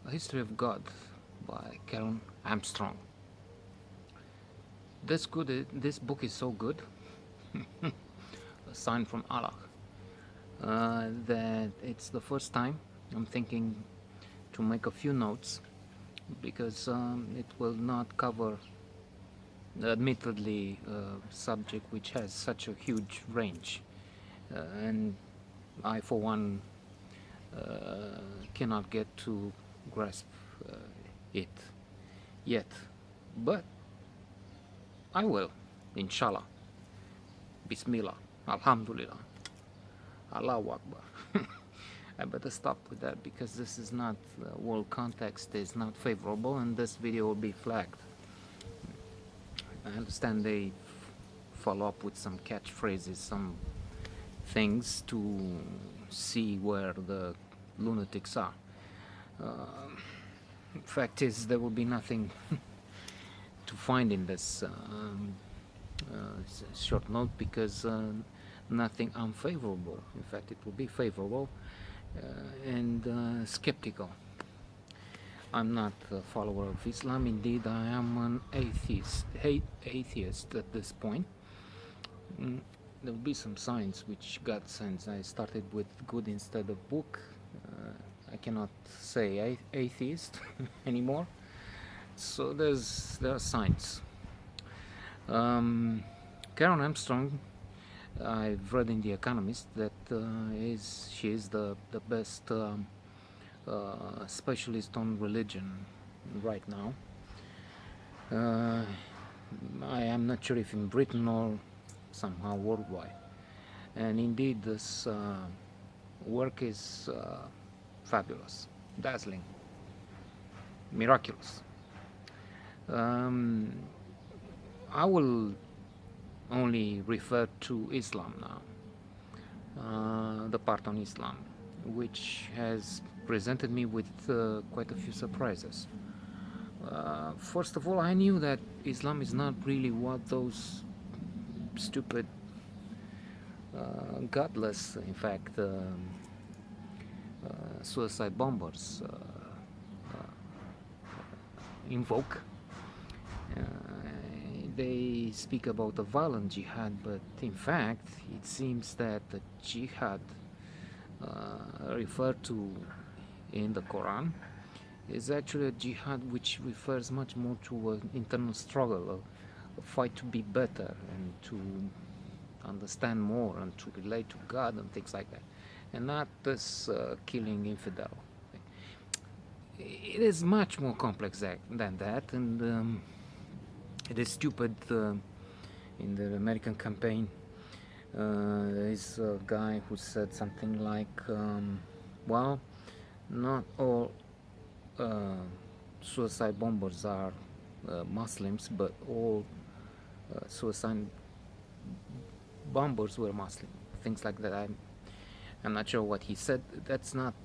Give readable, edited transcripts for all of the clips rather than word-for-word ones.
A History of God by Karen Armstrong. This book is so good, a sign from Allah, that it's the first time I'm thinking to make a few notes, because it will not cover, admittedly, a subject which has such a huge range, and I, for one, cannot get to grasp it yet, but I will, inshallah. Bismillah, Alhamdulillah, Allahu Akbar. I better stop with that, because this is not, world context is not favorable, and this video will be flagged. I understand they follow up with some catchphrases, some things to see where the lunatics are. Fact is, there will be nothing to find in this short note, because nothing unfavorable. In fact, it will be favorable and skeptical. I'm not a follower of Islam. Indeed, I am an atheist at this point. There will be some signs which God sends. I started with good instead of book. I cannot say atheist anymore. So there are signs. Karen Armstrong, I've read in The Economist that she is the best specialist on religion right now. I am not sure if in Britain or somehow worldwide. And indeed, this work is fabulous, dazzling, miraculous. I will only refer to Islam now, the part on Islam, which has presented me with quite a few surprises. First of all, I knew that Islam is not really what those stupid, godless, in fact, suicide bombers invoke. They speak about a violent jihad, but in fact it seems that the jihad referred to in the Quran is actually a jihad which refers much more to an internal struggle, a fight to be better and to understand more and to relate to God and things like that, and not this killing infidel. It is much more complex than that, and it is stupid. In the American campaign, there is a guy who said something like, well, not all suicide bombers are Muslims, but all suicide bombers were Muslim. Things like that. I'm not sure what he said. That's not,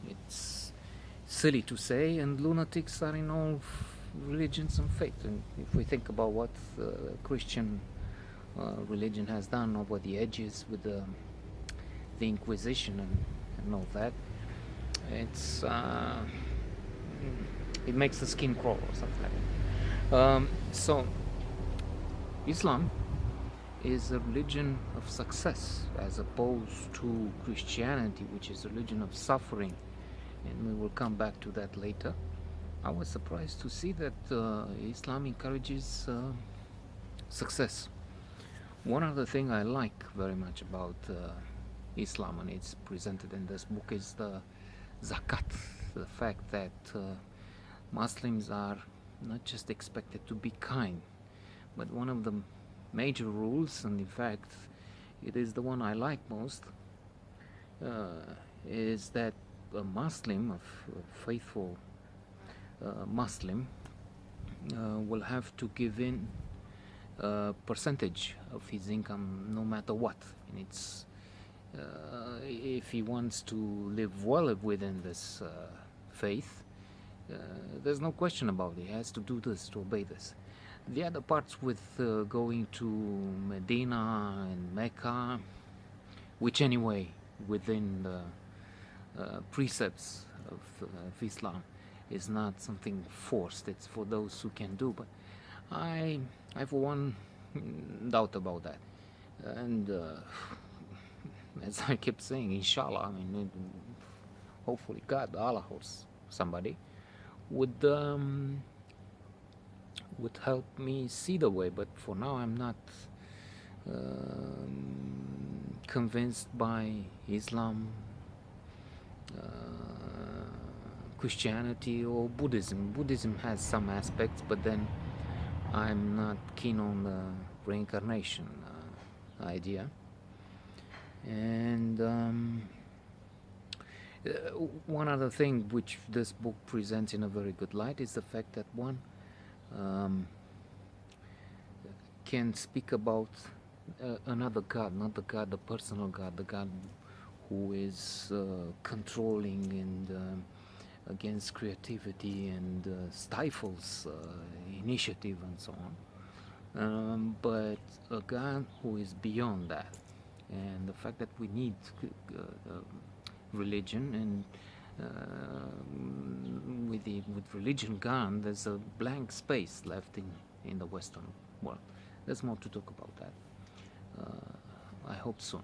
it's silly to say, and lunatics are in all religions and faith. And if we think about what Christian religion has done over the edges with the Inquisition and all that, it's it makes the skin crawl or something like that. So Islam is a religion of success, as opposed to Christianity, which is a religion of suffering, and we will come back to that later. I was surprised to see that Islam encourages success. One other thing I like very much about Islam, and it's presented in this book, is the zakat, the fact that Muslims are not just expected to be kind, but one of the major rules, and in fact it is the one I like most, is that a Muslim, a faithful Muslim, will have to give in a percentage of his income no matter what. And it's if he wants to live well within this faith, there's no question about it. He has to do this, to obey this. The other parts with going to Medina and Mecca, which anyway within the precepts of Islam is not something forced. It's for those who can do. But I've one doubt about that. And as I kept saying, inshallah, I mean, hopefully God, Allah, or somebody would help me see the way. But for now, I'm not convinced by Islam, Christianity, or Buddhism. Buddhism has some aspects, but then I'm not keen on the reincarnation idea. And one other thing which this book presents in a very good light is the fact that one can speak about another God, not the God, the personal God, the God who is controlling and against creativity and stifles initiative and so on, but a God who is beyond that. And the fact that we need religion, and with religion gone, there's a blank space left in the Western world. There's more to talk about that. I hope soon.